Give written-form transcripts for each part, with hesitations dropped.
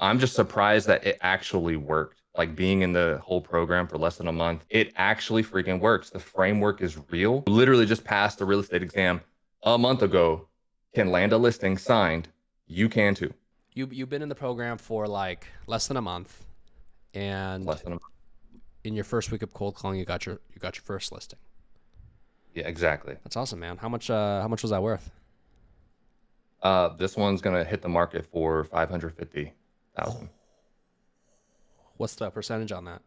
I'm just surprised that it actually worked. Like being in the whole program for less than a month, it actually freaking works. The framework is real. Literally just passed the real estate exam a month ago, can land a listing signed. You can too. You've been in the program for like less than a month, and Less than a month. in your first week of cold calling, you got your first listing. Yeah, exactly. That's awesome, man. How much was that worth? This one's gonna hit the market for 550,000. What's the percentage on that?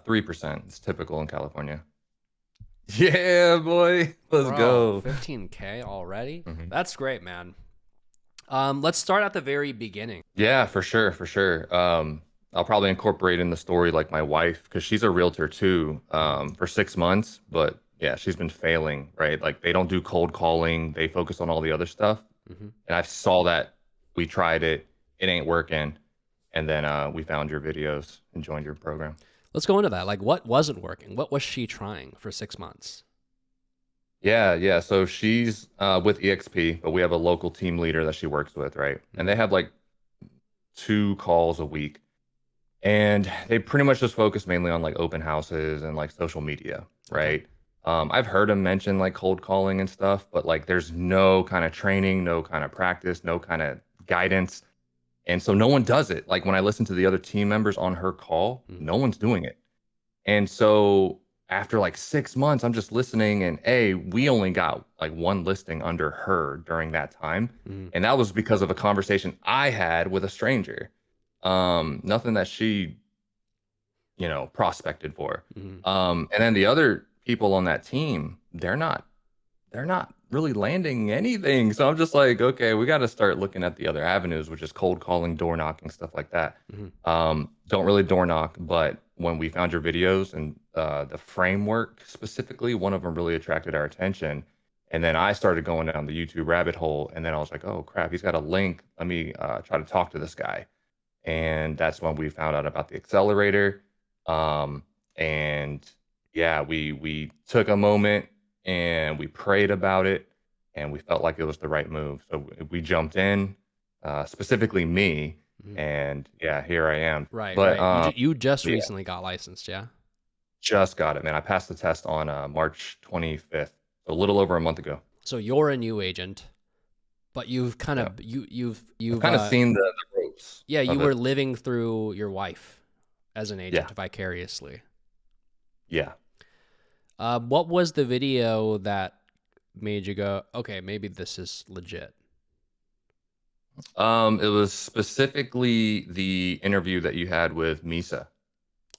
3%. It's typical in California. Yeah, boy. Let's Bro, go. 15K already? Mhm. That's great, man. Let's start at the very beginning. Yeah, for sure, for sure. I'll probably incorporate in the story like my wife because she's a realtor too, for 6 months. But yeah, she's been failing, right? Like they don't do cold calling, they focus on all the other stuff. Hmm. And I saw that we tried it, it ain't working. And then we found your videos and joined your program. Let's go into that. Like, what wasn't working? What was she trying for 6 months? Yeah, yeah. So she's with EXP, but we have a local team leader that she works with, right? And Hmm. they have like 2 calls a week. And they pretty much just focus mainly on like open houses and like social media, Okay. right? I've heard him mention like cold calling and stuff, but like there's no kind of training, no kind of practice, no kind of guidance. And so no one does it. Like when I listen to the other team members on her call, Hmm. no one's doing it. And so after like 6 months, I'm just listening and we only got like one listing under her during that time. Hmm. And that was because of a conversation I had with a stranger. Nothing that she, prospected for. Hmm. And then the other people on that team, they're not really landing anything. So I'm just like, okay, we got to start looking at the other avenues, which is cold calling, door knocking, stuff like that. Hmm. Don't really door knock, but when we found your videos and the framework specifically, one of them really attracted our attention. And then I started going down the YouTube rabbit hole, and then I was like, oh crap, he's got a link. Let me try to talk to this guy. And that's when we found out about the accelerator. Um, and yeah, we took a moment and we prayed about it, and we felt like it was the right move. So we jumped in, specifically me, Hmm. and yeah, here I am. Right, But right. You just yeah, recently got licensed, yeah? just got it, man. I passed the test on March 25th, so a little over a month ago. So you're a new agent, but you've kind Yeah, of I've you've kind of seen the ropes yeah, you of were it. living through your wife as an Yeah, agent vicariously. yeah. What was the video that made you go, okay, maybe this is legit? It was specifically the interview that you had with Misa.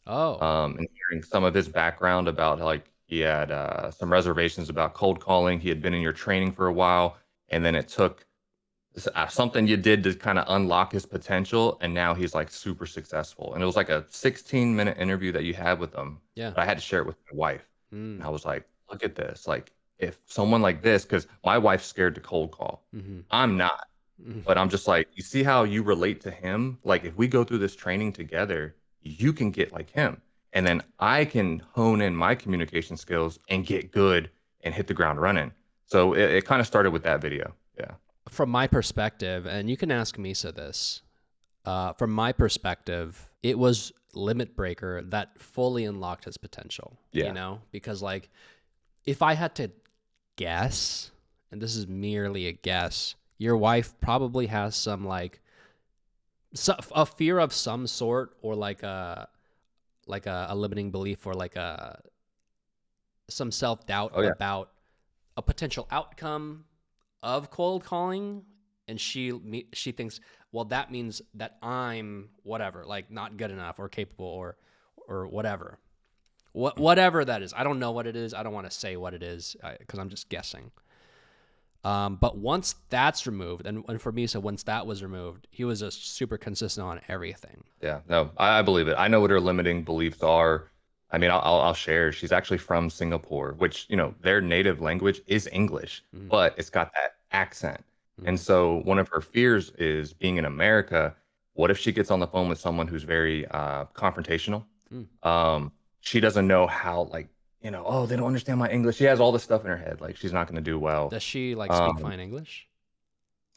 Oh, And hearing some of his background about like he had some reservations about cold calling. He had been in your training for a while, and then it took something you did to kind of unlock his potential, and now he's like super successful. And it was like a 16-minute interview that you had with him, yeah. but I had to share it with my wife, and Mm. I was like, look at this. Like if someone like this, because my wife's scared to cold call, Hmm. I'm not. Hmm. But I'm just like, you see how you relate to him? Like, if we go through this training together, you can get like him. And then I can hone in my communication skills and get good and hit the ground running. So it kind of started with that video. Yeah. From my perspective, and you can ask Misa this, from my perspective, it was Limit Breaker that fully unlocked his potential, Yeah. because like if I had to guess, and this is merely a guess, your wife probably has some like a fear of some sort, or like a limiting belief, or like a some self doubt Oh, yeah. about a potential outcome of cold calling, and she thinks, well, that means that I'm whatever, like not good enough or capable, or whatever. Whatever that is, I don't know what it is. I don't want to say what it is because I'm just guessing. But once that's removed, and for me, so once that was removed, he was just super consistent on everything. Yeah. No, I believe it. I know what her limiting beliefs are. I mean, I'll share. She's actually from Singapore, which, their native language is English, Mm-hmm. but it's got that accent. Mm-hmm. And so one of her fears is being in America. What if she gets on the phone with someone who's very confrontational? Mm. She doesn't know how, like, oh, they don't understand my English. She has all this stuff in her head. Like, she's not going to do well. Does she like speak Um, fine English?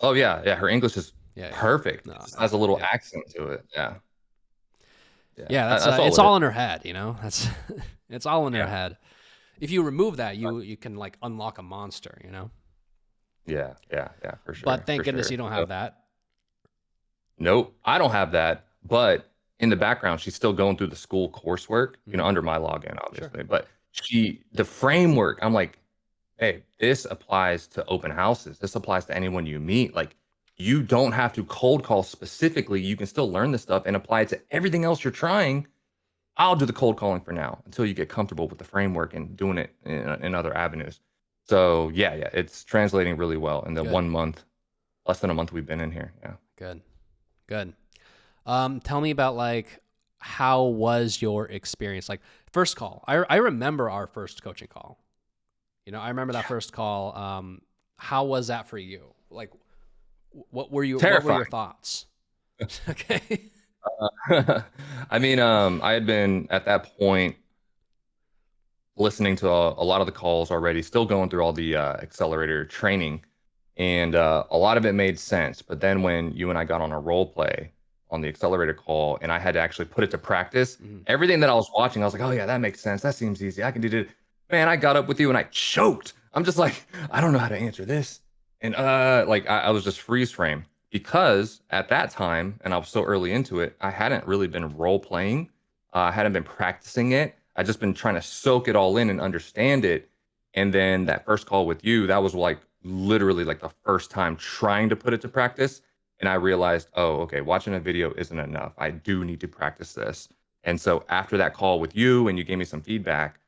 oh, yeah. Yeah. Her English is Yeah, yeah. perfect. It No, just no. has a little Yeah. accent to it. Yeah. Yeah. Yeah, That's all it's it is. all in her head, you know? That's it's all in her Yeah. head. If you remove that, you can like unlock a monster, you know? Yeah. Yeah. Yeah. For But sure. For thank goodness you sure. don't So, have that. nope, I don't have that. But in the background, she's still going through the school coursework, Mhm. under my login, Sure. obviously. But the framework, I'm like, hey, this applies to open houses. This applies to anyone you meet. Like, you don't have to cold call specifically. You can still learn this stuff and apply it to everything else you're trying. I'll do the cold calling for now until you get comfortable with the framework and doing it in other avenues. So yeah, yeah, it's translating really well in the Good. 1 month, less than a month we've been in here. Yeah. Good. Good. Tell me about like how was your experience? Like first call. I remember our first coaching call. You know, I remember that first call. How was that for you? Like what were your Terrifying. thoughts? Okay. I mean, I had been at that point listening to a lot of the calls already, still going through all the accelerator training, and a lot of it made sense. But then when you and I got on a role play on the accelerator call, and I had to actually put it to practice, Mhm. everything that I was watching, I was like, "Oh yeah, that makes sense. That seems easy. I can do it." Man, I got up with you and I choked. I'm just like, I don't know how to answer this, and like I was just freeze frame because at that time, and I was so early into it, I hadn't really been role playing. I hadn't been practicing it. I just been trying to soak it all in and understand it. And then that first call with you, that was like literally like the first time trying to put it to practice. And I realized, oh, okay, watching a video isn't enough. I do need to practice this. And so after that call with you and you gave me some feedback,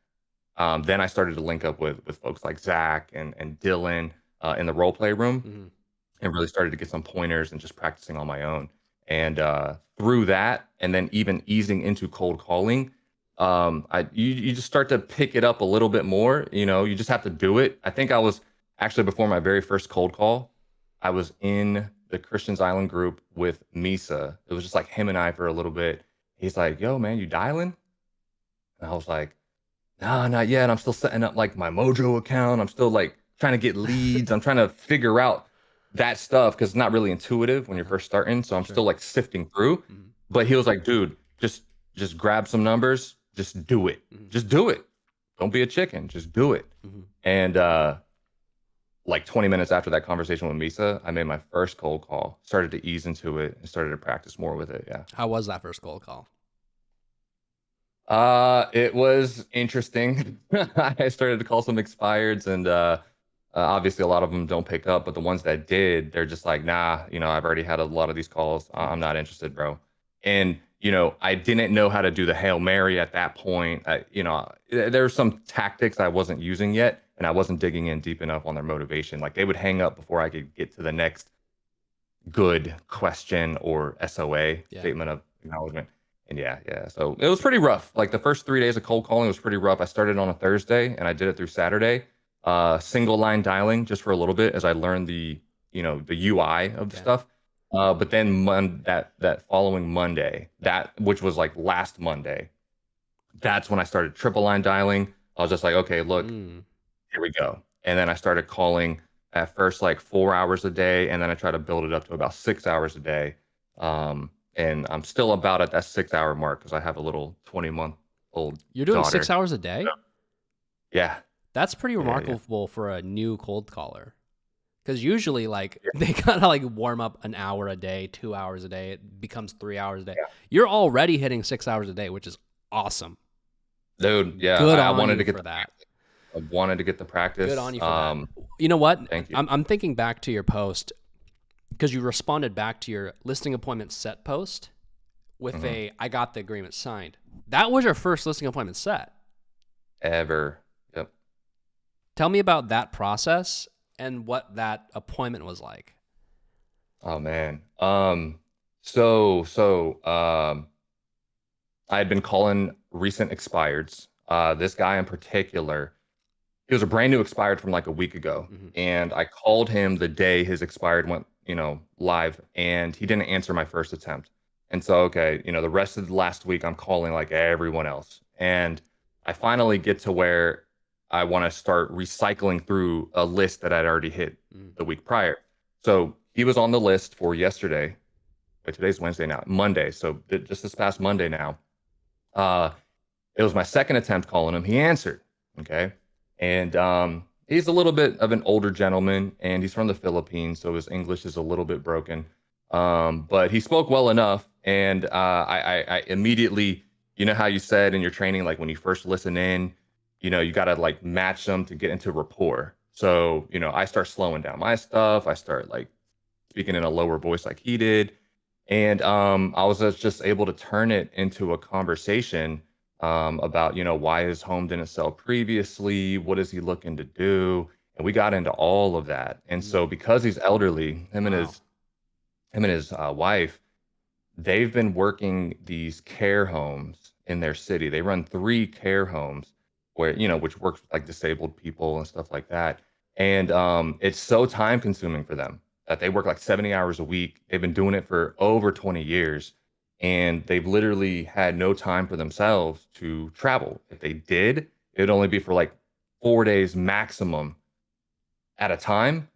then I started to link up with folks like Zach and Dylan in the role play room Mhm. and really started to get some pointers and just practicing on my own. And through that, and then even easing into cold calling, you just start to pick it up a little bit more. You just have to do it. I think I was actually before my very first cold call, I was in the Christians Island group with Misa. It was just like him and I for a little bit. He's like, "Yo, man, you dialing?" And I was like, "No, not yet. I'm still setting up like my Mojo account. I'm still like trying to get leads. I'm trying to figure out that stuff because it's not really intuitive when you're Uh-huh. first starting. So I'm Sure. still like sifting through." Mhm. But he was like, "Dude, just grab some numbers. Just do it. Mhm. Just do it. Don't be a chicken. Just do it." Mhm. And like 20 minutes after that conversation with Misa, I made my first cold call, started to ease into it, and started to practice more with it. Yeah. How was that first cold call? It was interesting. I started to call some expireds, and obviously a lot of them don't pick up, but the ones that did, they're just like, nah, I've already had a lot of these calls. I'm Mhm. not interested, bro. And I didn't know how to do the Hail Mary at that point. There's some tactics I wasn't using yet, and I wasn't digging in deep enough on their motivation. Like they would hang up before I could get to the next good question or SOA, Yeah. statement of acknowledgement. And yeah, yeah. So it was pretty rough. Like the first 3 days of cold calling was pretty rough. I started on a Thursday and I did it through Saturday. Single line dialing just for a little bit as I learned the UI of the Yeah. stuff. But then that following Monday, that which was like last Monday, that's when I started triple line dialing. I was just like, okay, look, Mm. here we go. And then I started calling at first like 4 hours a day, and then I try to build it up to about 6 hours a day. And I'm still about at that 6 hour mark because I have a little 20-month-old You're doing daughter. 6 hours a day? Yeah, That's pretty yeah, yeah, remarkable for a new cold caller. Because usually, like, they kind of like warm up an hour a day, 2 hours a day. It becomes 3 hours a day. yeah. You're already hitting 6 hours a day, which is awesome. Dude, yeah, Good I on wanted to you get for the that. practice. I wanted to get the Good practice. on you for that. You know what? Thank you. I'm thinking back to your post because you responded back to your listing appointment set post with Hmm. I got the agreement signed. That was your first listing appointment set. Ever. Yep. Tell me about that process and what that appointment was like. Oh man. So I had been calling recent expireds. This guy in particular, he was a brand new expired from like a week ago, Hmm. and I called him the day his expired went, live, and he didn't answer my first attempt. And so, okay, the rest of the last week, I'm calling like everyone else, and I finally get to where I want to start recycling through a list that I'd already hit Mm. the week prior. So he was on the list for yesterday. Wait, today's Wednesday now, Monday. So just this past Monday now. Uh, it was my second attempt calling him. He answered. Okay. And he's a little bit of an older gentleman and he's from the Philippines. So his English is a little bit broken. But he spoke well enough. And I immediately, you know how you said in your training, like when you first listen in, you got to like match them to get into rapport. So, I start slowing down my stuff. I start like speaking in a lower voice like he did. And I was just able to turn it into a conversation about, why his home didn't sell previously, what is he looking to do, and we got into all of that. And Mm. so because he's elderly, Wow. him and his wife, they've been working these care homes in their city. They run 3 care homes where, which works with like disabled people and stuff like that. And it's so time consuming for them that they work like 70 hours a week. They've been doing it for over 20 years and they've literally had no time for themselves to travel. If they did, it'd only be for like 4 days maximum at a time.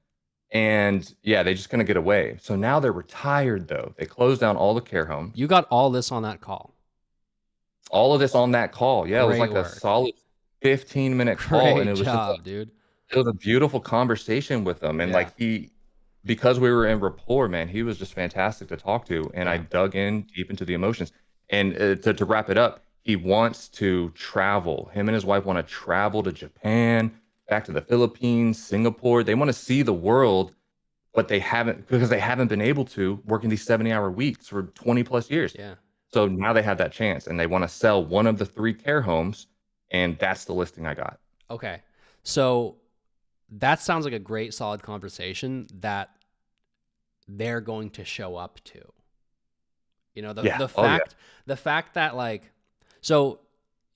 And yeah, they just couldn't get away. So now they're retired though. They closed down all the care homes. You got all this on that call. All of this on that call. Yeah, it was Great like a work. solid 15-minute call, and Great job, dude. it was a beautiful conversation with him, and Yeah. like because we were in rapport, man, he was just fantastic to talk to, and I Yeah. dug in deep into the emotions. And to wrap it up, he wants to travel. Him and his wife want to travel to Japan, back to the Philippines, Singapore. They want to see the world, but they haven't because they haven't been able to working these 70-hour weeks for 20 plus years. Yeah. So now they have that chance and they want to sell one of the 3 care homes, and that's the listing I got. Okay. So that sounds like a great solid conversation that they're going to show up to. You know, Yeah. the Oh, yeah. fact that like so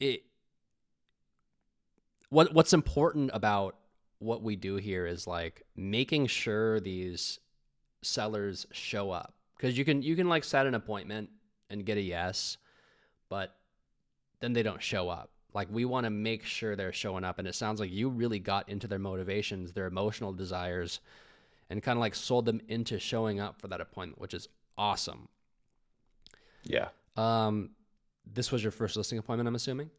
it what's important about what we do here is like making sure these sellers show up, because you can like set an appointment and get a yes, but then they don't show up. Like we want to make sure they're showing up, and it sounds like you really got into their motivations, their emotional desires, and kind of like sold them into showing up for that appointment, which is awesome. Yeah. Um, this was your first listing appointment, I'm assuming.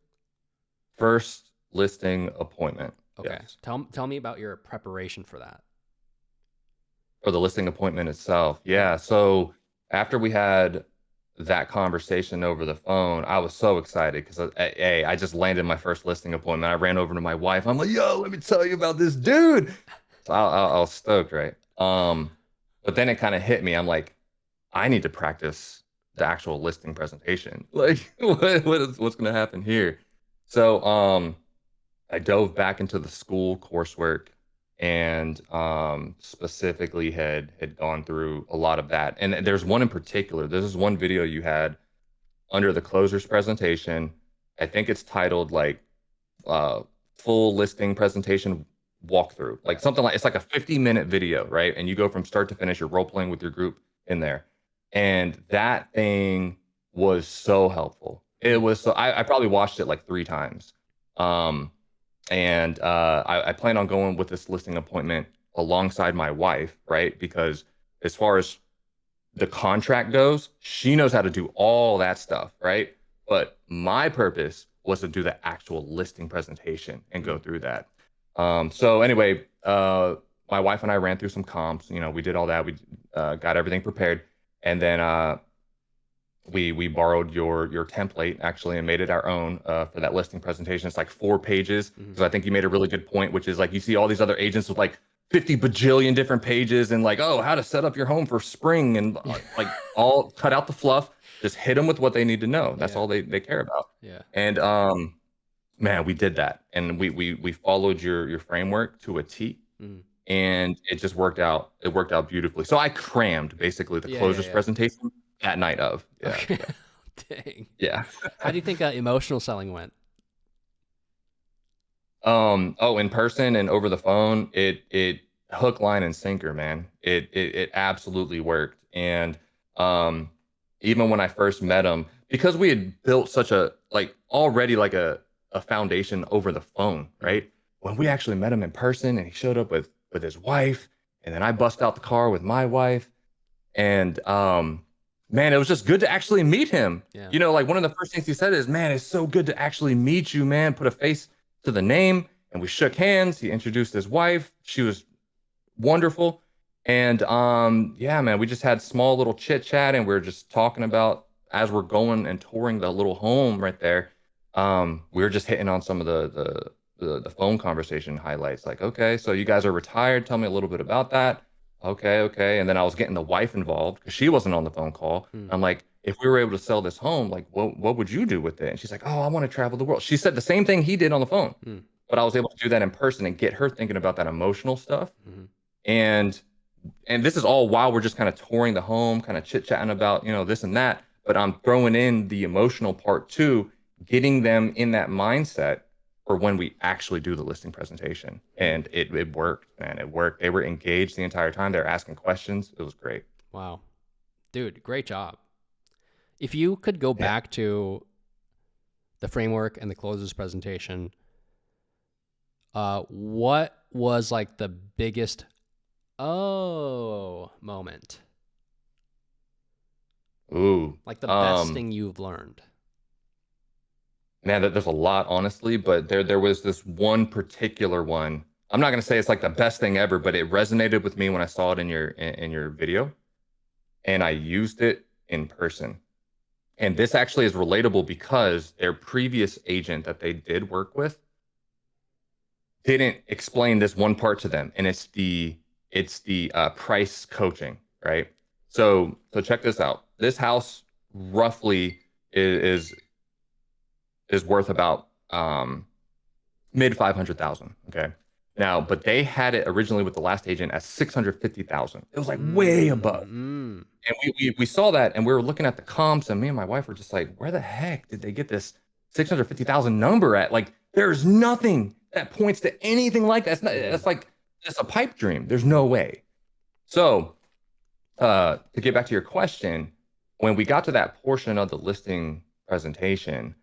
First listing appointment. Okay, Yes. tell me about your preparation for that. For the listing appointment itself. Yeah. Yeah. So after we had that conversation over the phone, I was so excited because I just landed my first listing appointment. I ran over to my wife. I'm like, yo, let me tell you about this dude. So I was stoked, right? But then it kind of hit me. I'm like, I need to practice the actual listing presentation. Like, what's going to happen here? So, I dove back into the school coursework and specifically had gone through a lot of that. And there's one in particular. This is one video you had under the closer's presentation. I think it's titled like uh, full listing presentation walkthrough, like something like it's like a 50-minute video, right? And you go from start to finish. You're role playing with your group in there, and that thing was so helpful. It Mm. was so I probably watched it like 3 times. Um, and I plan on going with this listing appointment alongside my wife, right? Because as far as the contract goes, she knows how to do all that stuff, right? But my purpose was to do the actual listing presentation and go Mm. through that. So anyway, my wife and I ran through some comps. We did all that. We got everything prepared, and then we borrowed your template actually and made it our own for that listing presentation. It's like 4 pages Mhm. because I think you made a really good point, which is like you see all these other agents with like 50 bajillion different pages and like, oh, how to set up your home for spring and like all cut out the fluff, just hit them with what they need to know. That's Yeah. all they care about. Yeah. And man, we did that, and we followed your framework to a T, Mm. and it just worked out. It worked out beautifully. So I crammed basically the Yeah. Yeah. closer's Yeah. presentation that night of. Yeah, Okay. yeah, Dang. yeah. How do you think emotional selling went? Oh, in person and over the phone, it hook, line, and sinker, man. It absolutely worked. And um, even when I first met him, because we had built such a like already like a foundation over the phone, Mm. right? When we actually met him in person and he showed up with his wife And then I bust out the car with my wife, and man, it was just good to actually meet him. Yeah. You know, like one of the first things he said is, "Man, it's so good to actually meet you, man. Put a face to the name." And we shook hands. He introduced his wife. She was wonderful. And yeah, man, we just had small little chit chat, and we are just talking about as we're going and touring the little home right there. We were just hitting on some of the phone conversation highlights. Like, okay, so you guys are retired. Tell me a little bit about that. Okay, okay. And then I was getting the wife involved because she wasn't on the phone call. Hmm. I'm like, if we were able to sell this home, like, what would you do with it? And she's like, oh, I want to travel the world. She said the same thing he did on the phone, Hmm. but I was able to do that in person and get her thinking about that emotional stuff. Hmm. And this is all while we're just kind of touring the home, kind of chit chatting about, this and that. But I'm throwing in the emotional part too, getting them in that mindset for when we actually do the listing presentation. Hmm. And it worked, man. It worked. They were engaged the entire time. They were asking questions. It was great. Wow. Dude, great job. If you could go Yeah. back to the framework and the closes presentation, what was like the biggest oh moment? Ooh. Like the best thing you've learned? Man, there's a lot, honestly, but there was this one particular one. I'm not gonna say it's like the best thing ever, but it resonated with me when I saw it in your video, and I used it in person. And this actually is relatable because their previous agent that they did work with didn't explain this one part to them, and it's the price coaching, right? So check this out. This house roughly is is worth about mid 500,000. Okay. Now, but they had it originally with the last agent at 650,000. It was like way above. Mm. And we saw that, and we were looking at the comps, and me and my wife were just like, where the heck did they get this 650,000 number at? Like, there's nothing that points to anything like that. Mm. That's like it's a pipe dream. There's no way. So to get back to your question, when we got to that portion of the listing presentation,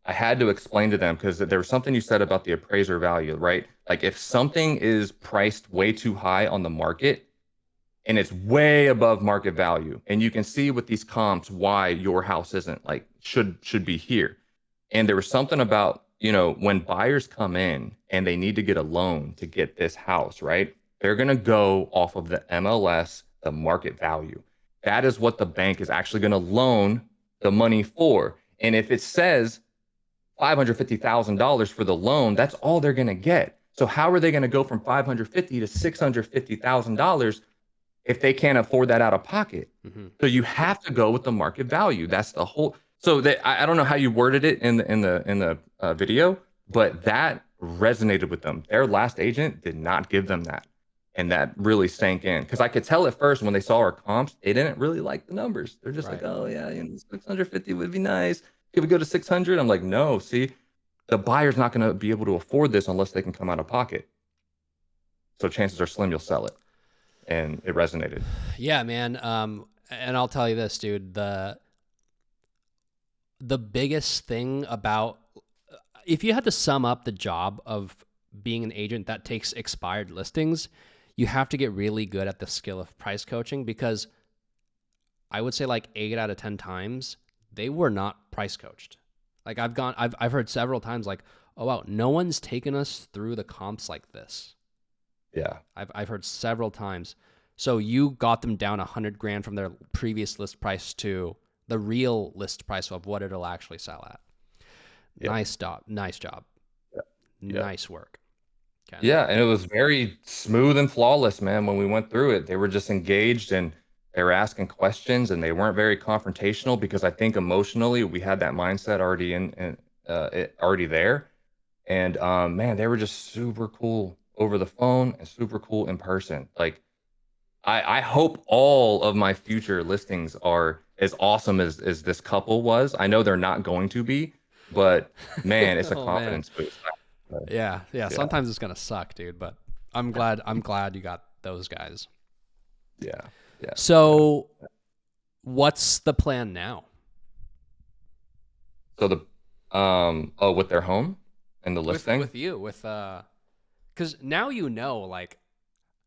I had to explain to them because there was something you said about the appraiser value, right? Like if something is priced way too high on the market and it's way above market value, and you can see with these comps why your house isn't like should be here. And there was something about, when buyers come in and they need to get a loan to get this house, right? They're going to go off of the MLS, the market value. That is what the bank is actually going to loan the money for. And if it says $550,000 for the loan, that's all they're going to get. So how are they going to go from 550 to $650,000 if they can't afford that out of pocket? Hmm. So you have to go with the market value. That's the whole. So that I don't know how you worded it in the video, but that resonated with them. Their last agent did not give them that, and that really sank in because I could tell at first when they saw our comps, they didn't really like the numbers. They're just like, Right. oh yeah, 650 would be nice. Could we go to 600? I'm like, no. See, the buyer's not going to be able to afford this unless they can come out of pocket. So chances are slim you'll sell it, and it resonated. Yeah, man. And I'll tell you this, dude. The biggest thing about if you had to sum up the job of being an agent that takes expired listings, you have to get really good at the skill of price coaching because I would say like 8 out of 10 times they were not price coached. Like I've heard several times like, oh wow, no one's taken us through the comps like this. Yeah. I've heard several times. So you got them down 100 grand from their previous list price to the real list price of what it'll actually sell at. Yeah. Nice job. Nice job. Yeah. Yeah. Nice work. Okay. Yeah, and it was very smooth and flawless, man. When we went through it, they were just engaged and they were asking questions, and they weren't very confrontational because I think emotionally we had that mindset already already there. And man, they were just super cool over the phone and super cool in person. Like I hope all of my future listings are as awesome as this couple was. I know they're not going to be, but man, it's a Oh man. confidence boost. Yeah. Yeah. Yeah, Sometimes it's gonna suck, dude. But I'm glad you got those guys. yeah, yeah, yeah. So what's the plan now So with their home and the with listing. you because now you know like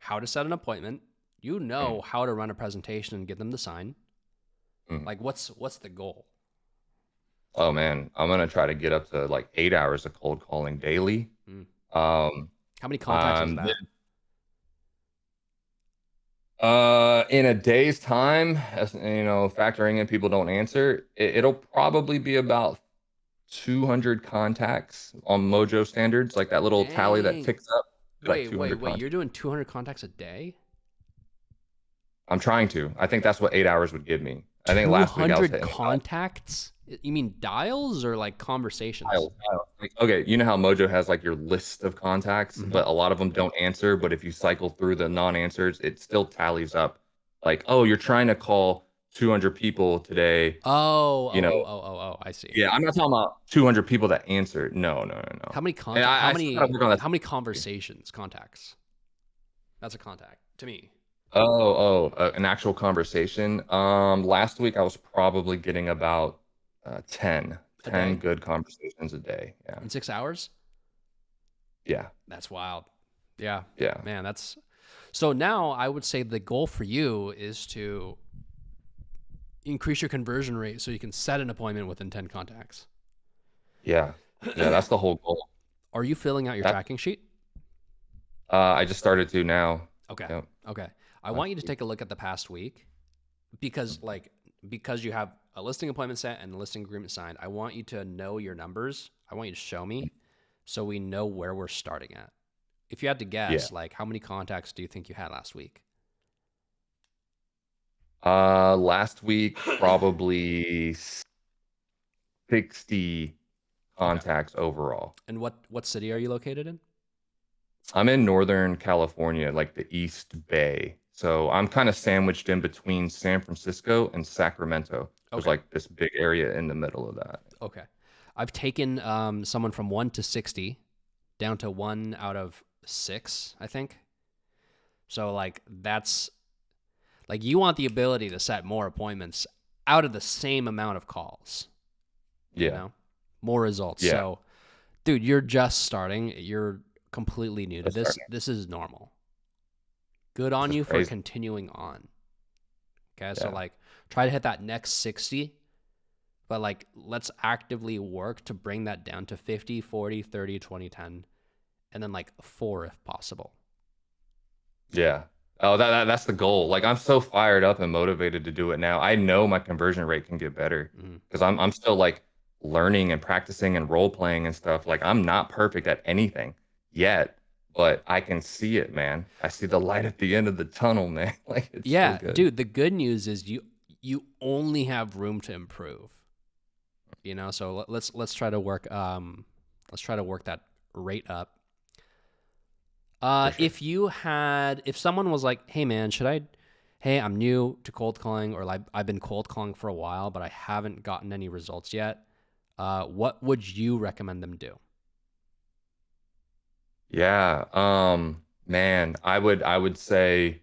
how to set an appointment. You Mm, know how to run a presentation and get them to sign. mm. Like, what's the goal? Oh man, I'm gonna try to get up to like 8 hours of cold calling daily. Mm. Um, How many contacts is um, that? in a day's time, as you know, factoring in people don't answer, it'll probably be about 200 contacts on Mojo standards, like that little tally that Dang. ticks up, like Wait, wait, 200 wait. You're contacts. doing 200 contacts a day? I'm trying to. I think that's what 8 hours would give me. I think last week I was 200 hitting contacts? You mean dials or like conversations? tiles. Like, okay, you know how Mojo has like your list of contacts, Hmm. but a lot of them don't answer. But if you cycle through the non-answers, it still tallies up. Like, oh, you're trying to call 200 people today. Oh, oh, You know, oh, oh, oh, oh. I see. yeah, I'm not talking about 200 people that answered. No, no, no, no. How many And contact? How I still gotta many? work on that. How many conversations? Contacts. That's a contact to me. An actual conversation. Last week I was probably getting about 10, A 10 day good conversations a day. Yeah, in 6 hours. yeah, That's wild. Yeah, yeah, man. That's so. Now I would say the goal for you is to increase your conversion rate so you can set an appointment within 10 contacts. yeah, yeah. That's the whole goal. Are you filling out your That tracking sheet? I just started to now. Okay. Yep, Okay. I last want you to week. take a look at the past week because because you have a listing appointment set and a listing agreement signed. I want you to know your numbers. I want you to show me so we know where we're starting at. If you had to Yeah. guess, like how many contacts do you think you had last week? Last week probably 60 Okay. contacts overall. And what city are you located in? I'm in Northern California, like the East Bay. So I'm kind of sandwiched in between San Francisco and Sacramento. There's Okay. like this big area in the middle of that. Okay. I've taken someone from 1 to 60 down to 1 out of 6, I think. So like that's like you want the ability to set more appointments out of the same amount of calls, you Yeah. know? More results. Yeah. So, dude, you're just starting. You're completely new to Just this. starting. This is normal. Good This on is you for crazy. continuing on. Okay? So Yeah. like try to hit that next 60, but like let's actively work to bring that down to 50, 40, 30, 20, 10, and then like 4 if possible. Yeah. Oh, that's the goal. Like I'm so fired up and motivated to do it now. I know my conversion rate can get better Mhm. because I'm still like learning and practicing and role playing and stuff. Like I'm not perfect at anything yet, but I can see it, man. I see the light at the end of the tunnel, man. Like it's so Yeah, good. dude, the good news is you only have room to improve. You know, so let's try to work let's try to work that rate up. For sure. If someone was like, "Hey man, hey, I'm new to cold calling or like I've been cold calling for a while, but I haven't gotten any results yet." What would you recommend them do? Yeah. Man, I would say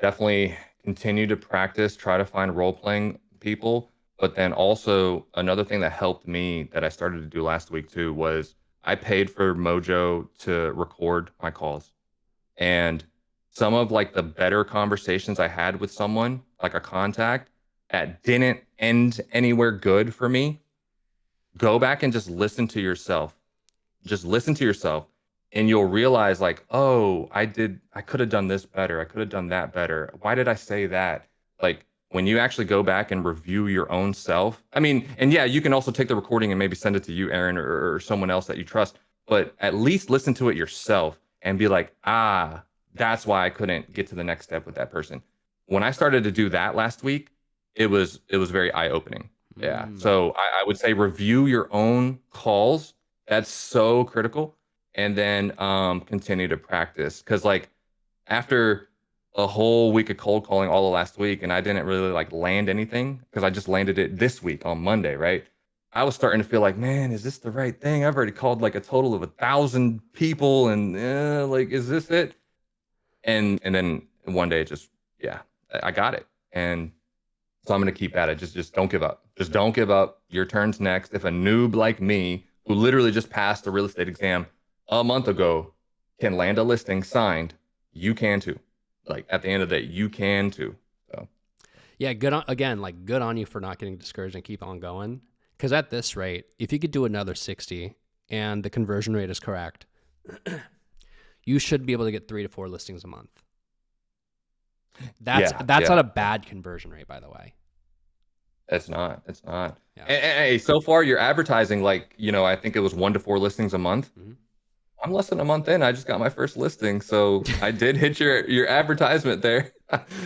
definitely continue to practice, try to find role playing people. But then also another thing that helped me that I started to do last week too was I paid for Mojo to record my calls. And some of like the better conversations I had with someone, like a contact, that didn't end anywhere good for me, go back and just listen to yourself. Just listen to yourself and you'll realize like, "Oh, I could have done this better. I could have done that better. Why did I say that?" Like when you actually go back and review your own self. I mean, and yeah, you can also take the recording and maybe send it to you, Aaron, or someone else that you trust, but at least listen to it yourself and be like, "Ah, that's why I couldn't get to the next step with that person." When I started to do that last week, it was very eye-opening. Yeah. Mm. So I would say review your own calls. That's so critical. And then continue to practice. Cause like after a whole week of cold calling all the last week and I didn't really like land anything because I just landed it this week on Monday, right? I was starting to feel like, man, is this the right thing? I've already called like a total of 1,000 people and like, is this it? And then one day it just, yeah, I got it. And so I'm gonna keep at it. Just don't give up. Just don't give up. Your turn's next. If a noob like me, who literally just passed a real estate exam a month ago, can land a listing signed, you can too. Like at the end of the day, you can too. So Yeah, good on again, like good on you for not getting discouraged and keep on going. Because at this rate, if you could do another 60 and the conversion rate is correct, you should be able to get 3 to 4 listings a month. That's yeah, that's yeah. not a bad conversion rate, by the way. It's not. It's not. Yeah. And hey, so far you're advertising like, I think it was 1 to 4 listings a month. Mhm. I'm less than a month in. I just got my first listing, so I did hit your advertisement there.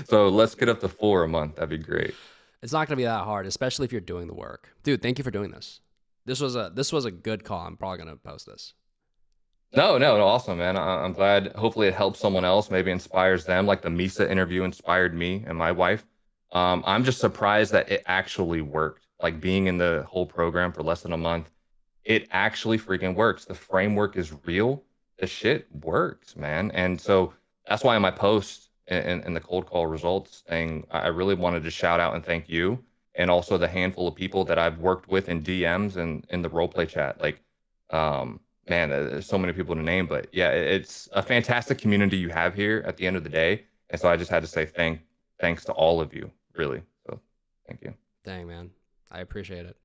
So let's get up to 4 a month. That'd be great. It's not going to be that hard, especially if you're doing the work. Dude, thank you for doing this. This was a good call. I'm probably going to post this. No, no, no, awesome, man. I'm glad. Hopefully, it helps someone else. Maybe inspires them, like the Misa interview inspired me and my wife. I'm just surprised that it actually worked. Like being in the whole program for less than a month, it actually freaking works. The framework is real. The shit works, man. And so that's why in my post in the cold call results thing, I really wanted to shout out and thank you, and also the handful of people that I've worked with in DMs and in the role play chat. Like, man, there's so many people to name, but yeah, it's a fantastic community you have here at the end of the day. And so I just had to say thanks to all of you, really. So thank you. Dang, man. I appreciate it.